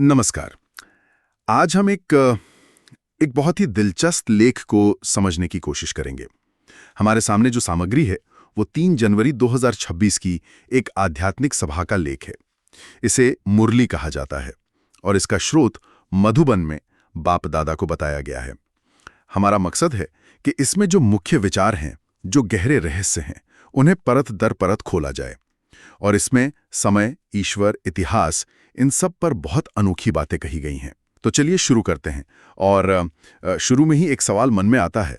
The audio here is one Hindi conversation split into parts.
नमस्कार। आज हम एक बहुत ही दिलचस्प लेख को समझने की कोशिश करेंगे। हमारे सामने जो सामग्री है वो 3 जनवरी 2026 की एक आध्यात्मिक सभा का लेख है। इसे मुरली कहा जाता है और इसका स्रोत मधुबन में बाप दादा को बताया गया है। हमारा मकसद है कि इसमें जो मुख्य विचार हैं, जो गहरे रहस्य हैं, उन्हें परत दर परत खोला जाए। और इसमें समय, ईश्वर, इतिहास, इन सब पर बहुत अनोखी बातें कही गई हैं। तो चलिए शुरू करते हैं। और शुरू में ही एक सवाल मन में आता है,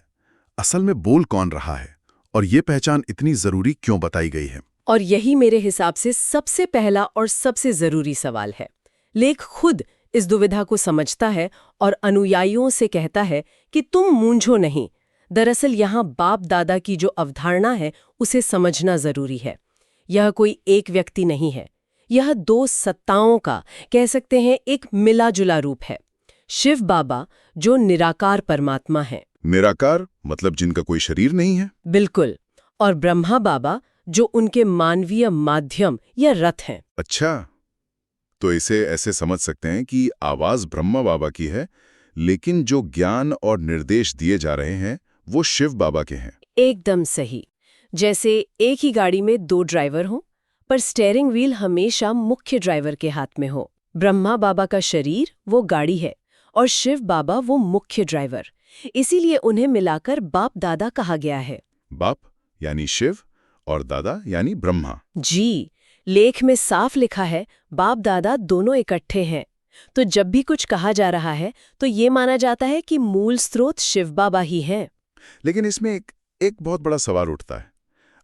असल में बोल कौन रहा है और ये पहचान इतनी जरूरी क्यों बताई गई है? और यही मेरे हिसाब से सबसे पहला और सबसे जरूरी सवाल है। लेख खुद इस दुविधा को समझता है और अनुयायियों से कहता है कि तुम मूंझो नहीं। दरअसल यहाँ बाप दादा की जो अवधारणा है उसे समझना जरूरी है। यह कोई एक व्यक्ति नहीं है, यह दो सत्ताओं का, कह सकते हैं, एक मिला जुला रूप है। शिव बाबा जो निराकार परमात्मा है। निराकार मतलब जिनका कोई शरीर नहीं है? बिल्कुल। और ब्रह्मा बाबा जो उनके मानवीय माध्यम या रथ हैं। अच्छा, तो इसे ऐसे समझ सकते हैं कि आवाज ब्रह्मा बाबा की है, लेकिन जो ज्ञान और निर्देश दिए जा रहे हैं वो शिव बाबा के हैं। एकदम सही। जैसे एक ही गाड़ी में 2 ड्राइवर हों, पर स्टीयरिंग व्हील हमेशा मुख्य ड्राइवर के हाथ में हो। ब्रह्मा बाबा का शरीर वो गाड़ी है और शिव बाबा वो मुख्य ड्राइवर। इसीलिए उन्हें मिलाकर बाप दादा कहा गया है। बाप यानी शिव और दादा यानी ब्रह्मा। जी, लेख में साफ लिखा है बाप दादा दोनों इकट्ठे हैं। तो जब भी कुछ कहा जा रहा है तो ये माना जाता है कि मूल स्रोत शिव बाबा ही हैं। लेकिन इसमें एक बहुत बड़ा सवाल उठता है।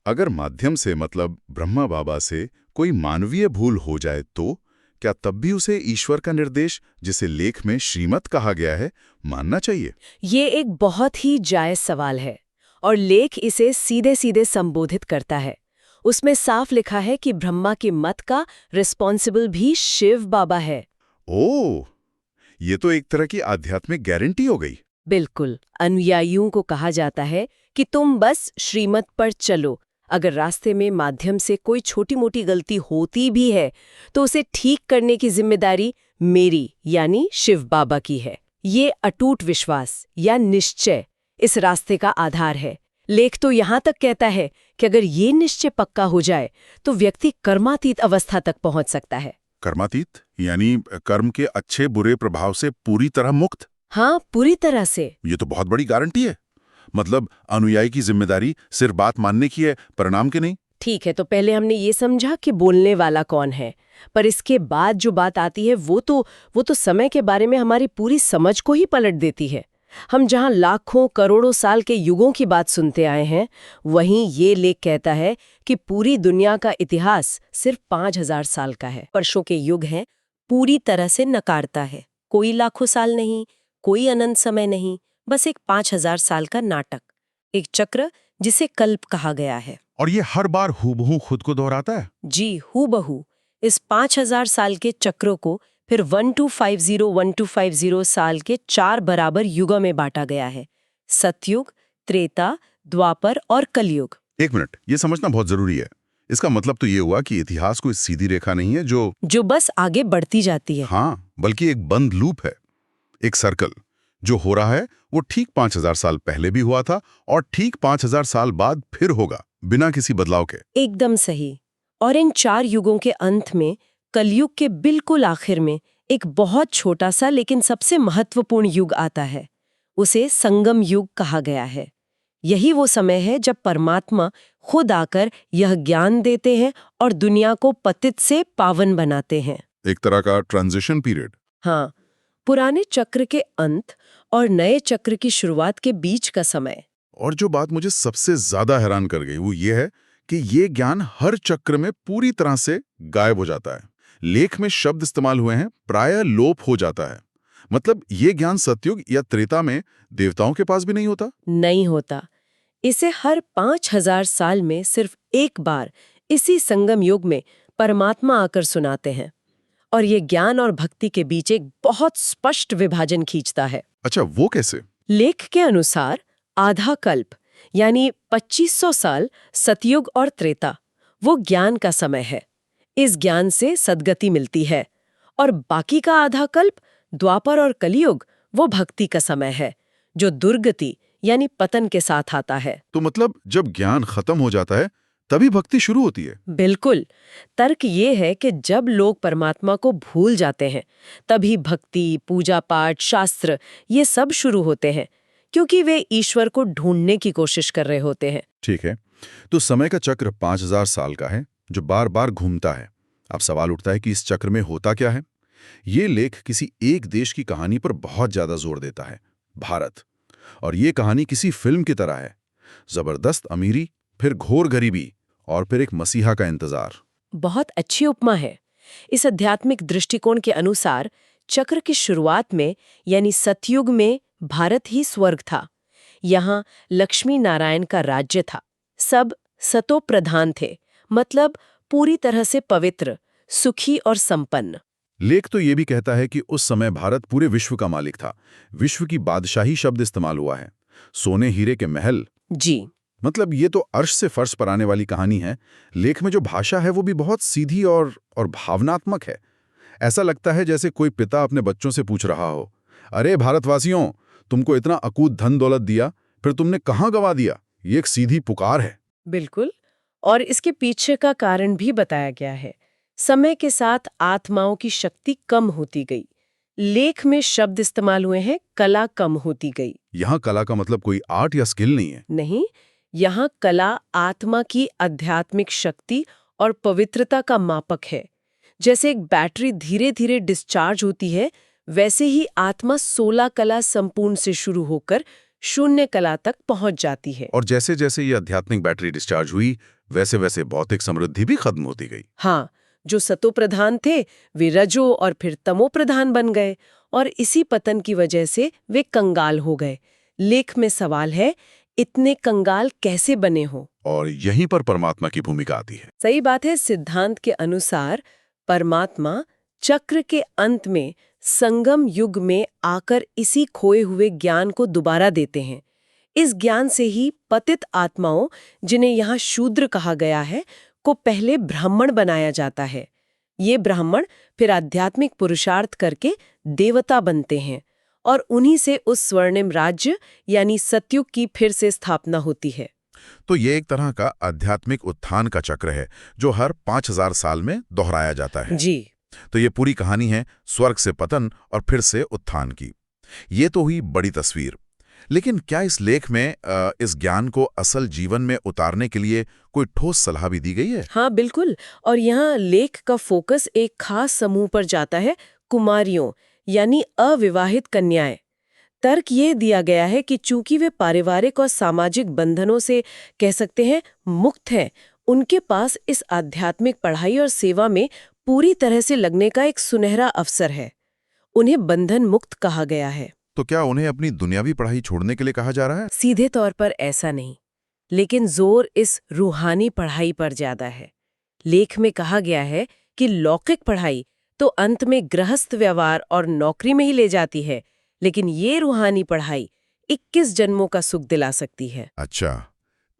अगर माध्यम से मतलब ब्रह्मा बाबा से कोई मानवीय भूल हो जाए तो क्या तब भी उसे ईश्वर का निर्देश, जिसे लेख में श्रीमत कहा गया है, मानना चाहिए? ये एक बहुत ही जायज सवाल है और लेख इसे सीधे सीधे संबोधित करता है। उसमें साफ लिखा है कि ब्रह्मा के मत का रिस्पॉन्सिबल भी शिव बाबा है। ओह, ये तो एक तरह की आध्यात्मिक गारंटी हो गई। बिल्कुल। अनुयायियों को कहा जाता है कि तुम बस श्रीमत पर चलो। अगर रास्ते में माध्यम से कोई छोटी मोटी गलती होती भी है तो उसे ठीक करने की जिम्मेदारी मेरी यानी शिव बाबा की है। ये अटूट विश्वास या निश्चय इस रास्ते का आधार है। लेख तो यहाँ तक कहता है कि अगर ये निश्चय पक्का हो जाए तो व्यक्ति कर्मातीत अवस्था तक पहुँच सकता है। कर्मातीत यानी कर्म के अच्छे बुरे प्रभाव से पूरी तरह मुक्त? हाँ, पूरी तरह से। ये तो बहुत बड़ी गारंटी है। मतलब अनुयायी की जिम्मेदारी सिर्फ बात मानने की है, परिणाम की नहीं। ठीक है, तो पहले हमने ये समझा कि बोलने वाला कौन है, पर इसके बाद जो बात आती है वो तो समय के बारे में हमारी पूरी समझ को ही पलट देती है। हम जहाँ लाखों करोड़ों साल के युगों की बात सुनते आए हैं, वहीं ये लेख कहता है कि पूरी दुनिया का इतिहास सिर्फ 5000 साल का है। वर्षों के युग हैं, पूरी तरह से नकारता है। कोई लाखों साल नहीं, कोई अनंत समय नहीं, बस एक 5000 साल का नाटक, एक चक्र जिसे कल्प कहा गया है। और ये हर बार हूबहू खुद को दोहराता है? जी, हूबहू। इस 5000 साल के चक्रों को फिर 1250 साल के 4 बराबर युगों में बांटा गया है। सतयुग, त्रेता, द्वापर और कलयुग। एक मिनट, ये समझना बहुत जरूरी है। इसका मतलब तो ये हुआ कि इतिहास कोई सीधी रेखा नहीं है जो बस आगे बढ़ती जाती है। हाँ, बल्कि एक बंद लूप है, एक सर्कल। जो हो रहा है वो ठीक 5000 साल पहले भी हुआ था और ठीक 5000 साल बाद फिर होगा, बिना किसी बदलाव के। एकदम सही। और इन 4 युगों के अंत में, कलयुग के बिल्कुल आखिर में, एक बहुत छोटा सा लेकिन सबसे महत्वपूर्ण युग आता है। उसे संगम युग कहा गया है। यही वो समय है जब परमात्मा खुद आकर यह ज्ञान देते हैं और दुनिया को पतित से पावन बनाते हैं। एक तरह का ट्रांजिशन पीरियड। हाँ, पुराने चक्र के अंत और नए चक्र की शुरुआत के बीच का समय। और जो बात मुझे सबसे ज्यादा हैरान कर गई वो ये है कि ये ज्ञान हर चक्र में पूरी तरह से गायब हो जाता है। लेख में शब्द इस्तेमाल हुए हैं, प्रायः लोप हो जाता है। मतलब ये ज्ञान सतयुग या त्रेता में देवताओं के पास भी नहीं होता? नहीं होता। इसे हर 5000 साल में सिर्फ एक बार इसी संगम युग में परमात्मा आकर सुनाते हैं और ये ज्ञान और भक्ति के बीच एक बहुत स्पष्ट विभाजन खींचता है। अच्छा, वो कैसे? लेख के अनुसार आधा कल्प यानी 2500 साल सतयुग और त्रेता वो ज्ञान का समय है। इस ज्ञान से सद्गति मिलती है और बाकी का आधा कल्प, द्वापर और कलियुग, वो भक्ति का समय है, जो दुर्गति यानी पतन के साथ आता है। तो मतलब जब ज्ञान खत्म हो जाता है तभी भक्ति शुरू होती है। बिल्कुल। तर्क ये है कि जब लोग परमात्मा को भूल जाते हैं तभी भक्ति, पूजा पाठ, शास्त्र ये सब शुरू होते हैं, क्योंकि वे ईश्वर को ढूंढने की कोशिश कर रहे होते हैं। ठीक है, तो समय का चक्र 5000 साल का है जो बार बार घूमता है। अब सवाल उठता है कि इस चक्र में होता क्या है। ये लेख किसी एक देश की कहानी पर बहुत ज्यादा जोर देता है, भारत। और ये कहानी किसी फिल्म की तरह है, जबरदस्त अमीरी, फिर घोर गरीबी और फिर एक मसीहा का इंतजार। बहुत अच्छी उपमा है। इस आध्यात्मिक दृष्टिकोण के अनुसार चक्र की शुरुआत में यानी सतयुग में भारत ही स्वर्ग था। यहाँ लक्ष्मी नारायण का राज्य था। सब सतो प्रधान थे, मतलब पूरी तरह से पवित्र, सुखी और संपन्न। लेख तो ये भी कहता है कि उस समय भारत पूरे विश्व का मालिक था। विश्व की बादशाही शब्द इस्तेमाल हुआ है, सोने हीरे के महल। जी, मतलब ये तो अर्श से फर्श पर आने वाली कहानी है। लेख में जो भाषा है वो भी बहुत सीधी और भावनात्मक है। ऐसा लगता है जैसे कोई पिता अपने बच्चों से पूछ रहा हो, अरे भारतवासियों, तुमको इतना अकूत धन दौलत दिया, फिर तुमने कहाँ गंवा दिया। ये एक सीधी पुकार है। बिल्कुल। और इसके पीछे का कारण भी बताया गया है। समय के साथ आत्माओं की शक्ति कम होती गई। लेख में शब्द इस्तेमाल हुए हैं, कला कम होती गई। यहाँ कला का मतलब कोई आर्ट या स्किल नहीं है। नहीं, यहाँ कला आत्मा की आध्यात्मिक शक्ति और पवित्रता का मापक है। जैसे एक बैटरी धीरे धीरे डिस्चार्ज होती है, वैसे ही आत्मा 16 कला संपूर्ण से शुरू होकर 0 कला तक पहुंच जाती है। और जैसे जैसे ये आध्यात्मिक बैटरी डिस्चार्ज हुई, वैसे वैसे भौतिक समृद्धि भी खत्म होती गई। हाँ, जो सतो प्रधान थे वे रजो और फिर तमो प्रधान बन गए, और इसी पतन की वजह से वे कंगाल हो गए। लेख में सवाल है, इतने कंगाल कैसे बने हो? और यहीं पर परमात्मा की भूमिका आती है। सही बात है। सिद्धांत के अनुसार परमात्मा चक्र के अंत में संगम युग में आकर इसी खोए हुए ज्ञान को दोबारा देते हैं। इस ज्ञान से ही पतित आत्माओं, जिन्हें यहाँ शूद्र कहा गया है, को पहले ब्राह्मण बनाया जाता है। ये ब्राह्मण फिर आध्यात्मिक पुरुषार्थ करके देवता बनते हैं, और उन्हीं से उस स्वर्णिम राज्य यानी सतयुग की फिर से स्थापना होती है। तो ये एक तरह का आध्यात्मिक उत्थान का चक्र है जो हर 5000 साल में दोहराया जाता है। जी, तो ये पूरी कहानी है स्वर्ग से पतन और फिर से उत्थान की। ये तो हुई बड़ी तस्वीर। लेकिन क्या इस लेख में इस ज्ञान को असल जीवन में उतारने के लिए कोई ठोस सलाह भी दी गई है? हाँ बिल्कुल। और यहाँ लेख का फोकस एक खास समूह पर जाता है, कुमारियों यानी अविवाहित कन्याएं। तर्क ये दिया गया है कि चूंकि वे पारिवारिक और सामाजिक बंधनों से कह सकते हैं मुक्त हैं, उनके पास इस आध्यात्मिक पढ़ाई और सेवा में पूरी तरह से लगने का एक सुनहरा अवसर है। उन्हें बंधन मुक्त कहा गया है। तो क्या उन्हें अपनी दुनियावी पढ़ाई छोड़ने के लिए कहा जा रहा है? सीधे तौर पर ऐसा नहीं, लेकिन जोर इस रूहानी पढ़ाई पर ज्यादा है। लेख में कहा गया है कि लौकिक पढ़ाई तो अंत में गृहस्थ व्यवहार और नौकरी में ही ले जाती है, लेकिन ये रूहानी पढ़ाई 21 जन्मों का सुख दिला सकती है। अच्छा,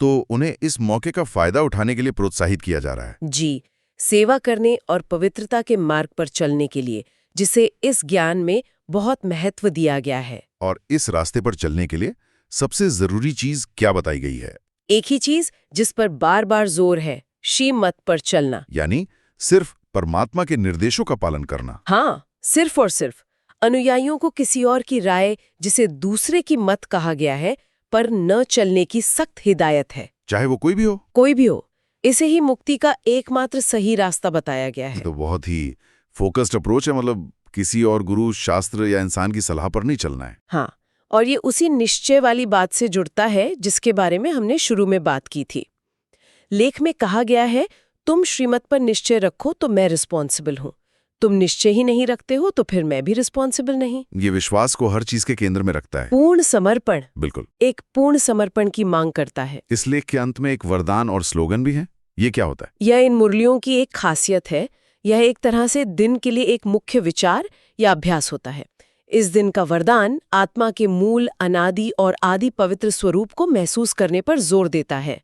तो उन्हें इस मौके का फायदा उठाने के लिए प्रोत्साहित किया जा रहा है। जी, सेवा करने और पवित्रता के मार्ग पर चलने के लिए, जिसे इस ज्ञान में बहुत महत्व दिया गया है। और इस रास्ते पर चलने के लिए सबसे जरूरी चीज क्या बताई गई है? एक ही चीज जिस पर बार बार जोर है, श्रीमत पर चलना। यानी सिर्फ परमात्मा के निर्देशों का पालन करना। हाँ, सिर्फ और सिर्फ। अनुयायियों को किसी और की राय, जिसे दूसरे की मत कहा गया है, पर न चलने की सख्त हिदायत है, चाहे वो कोई भी हो। कोई भी हो। इसे ही मुक्ति का एकमात्र सही रास्ता बताया गया है। तो बहुत ही फोकस्ड अप्रोच है, मतलब किसी और गुरु, शास्त्र या इंसान की सलाह पर नहीं चलना है। हाँ, और ये उसी निश्चय वाली बात से जुड़ता है जिसके बारे में हमने शुरू में बात की थी। लेख में कहा गया है, तुम श्रीमत पर निश्चय रखो तो मैं रिस्पॉन्सिबल हूँ। तुम निश्चय ही नहीं रखते हो तो फिर मैं भी रिस्पॉन्सिबल नहीं। ये विश्वास को हर चीज के केंद्र में रखता है। पूर्ण समर्पण, बिल्कुल। एक पूर्ण समर्पण की मांग करता है। इस लेख के अंत में एक वरदान और स्लोगन भी है। ये क्या होता है? यह इन मुरलियों की एक खासियत है। यह एक तरह से दिन के लिए एक मुख्य विचार या अभ्यास होता है। इस दिन का वरदान आत्मा के मूल, अनादि और आदि पवित्र स्वरूप को महसूस करने पर जोर देता है।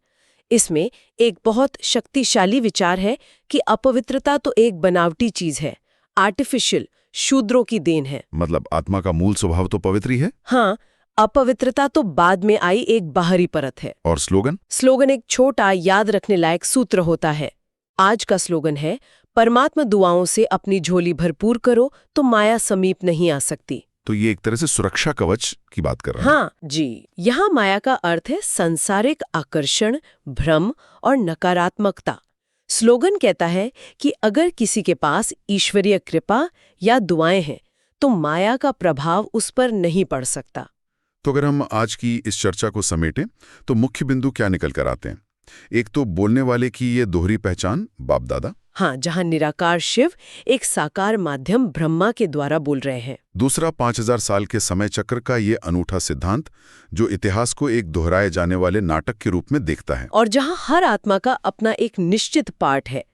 इसमें एक बहुत शक्तिशाली विचार है कि अपवित्रता तो एक बनावटी चीज है, आर्टिफिशियल, शूद्रों की देन है। मतलब आत्मा का मूल स्वभाव तो पवित्र ही है। हाँ, अपवित्रता तो बाद में आई एक बाहरी परत है। और स्लोगन? स्लोगन एक छोटा याद रखने लायक सूत्र होता है। आज का स्लोगन है, परमात्मा दुआओं से अपनी झोली भरपूर करो तो माया समीप नहीं आ सकती। तो ये एक तरह से सुरक्षा कवच की बात कर रहे हैं। हाँ जी, यहाँ माया का अर्थ है सांसारिक आकर्षण, भ्रम और नकारात्मकता। स्लोगन कहता है कि अगर किसी के पास ईश्वरीय कृपा या दुआएं हैं तो माया का प्रभाव उस पर नहीं पड़ सकता। तो अगर हम आज की इस चर्चा को समेटें तो मुख्य बिंदु क्या निकल कर आते हैं? एक तो बोलने वाले की ये दोहरी पहचान, बाप दादा। हाँ, जहाँ निराकार शिव एक साकार माध्यम ब्रह्मा के द्वारा बोल रहे हैं। दूसरा 5000 साल के समय चक्र का ये अनूठा सिद्धांत जो इतिहास को एक दोहराए जाने वाले नाटक के रूप में देखता है। और जहाँ हर आत्मा का अपना एक निश्चित पार्ट है।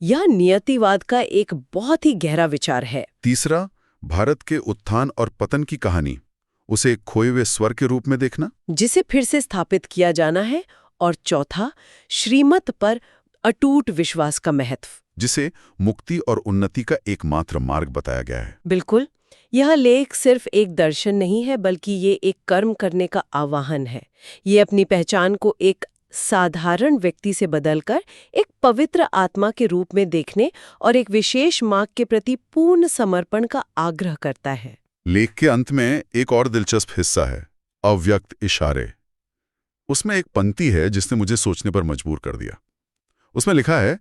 यह नियतिवाद का एक बहुत ही गहरा विचार है। तीसरा, भारत के उत्थान और पतन की कहानी, उसे एक खोए हुए स्वर के रूप में देखना, जिसे फिर से स्थापित किया जाना है। और चौथा, श्रीमत पर अटूट विश्वास का महत्व, जिसे मुक्ति और उन्नति का एकमात्र मार्ग बताया गया है। बिल्कुल, यह लेख सिर्फ एक दर्शन नहीं है, बल्कि ये एक कर्म करने का आह्वान है। ये अपनी पहचान को एक साधारण व्यक्ति से बदलकर एक पवित्र आत्मा के रूप में देखने और एक विशेष मार्ग के प्रति पूर्ण समर्पण का आग्रह करता है। लेख के अंत में एक और दिलचस्प हिस्सा है, अव्यक्त इशारे। उसमें एक पंक्ति है जिसने मुझे सोचने पर मजबूर कर दिया। उसमें लिखा है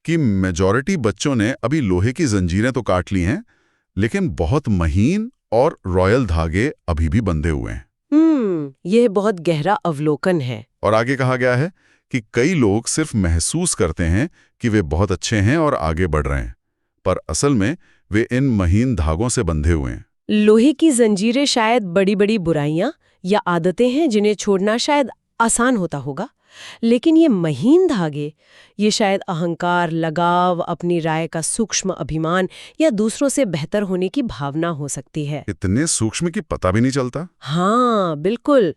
कि मेजॉरिटी बच्चों ने अभी लोहे की जंजीरें तो काट ली हैं, लेकिन बहुत महीन और रॉयल धागे अभी भी बंधे हुए हैं। यह बहुत गहरा अवलोकन है। और आगे कहा गया है कि कई लोग सिर्फ महसूस करते हैं कि वे बहुत अच्छे हैं और आगे बढ़ रहे हैं, पर असल में वे इन महीन धागों से बंधे हुए हैं। लोहे की जंजीरें शायद बड़ी-बड़ी बुराइयां या आदतें हैं जिन्हें छोड़ना शायद आसान होता होगा, लेकिन ये महीन धागे, ये शायद अहंकार, लगाव, अपनी राय का सूक्ष्म अभिमान या दूसरों से बेहतर होने की भावना हो सकती है। इतने सूक्ष्म कि पता भी नहीं चलता। हाँ, बिल्कुल।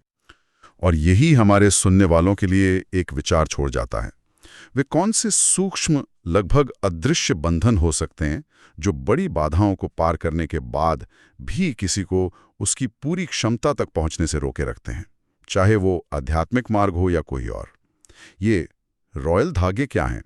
और यही हमारे सुनने वालों के लिए एक विचार छोड़ जाता है। वे कौन से सूक्ष्म, लगभग अदृश्य बंधन हो सकते हैं जो बड़ी बाधाओं को पार करने के बाद भी किसी को उसकी पूरी क्षमता तक पहुंचने से रोके रखते हैं, चाहे वो आध्यात्मिक मार्ग हो या कोई और। ये रॉयल धागे क्या हैं?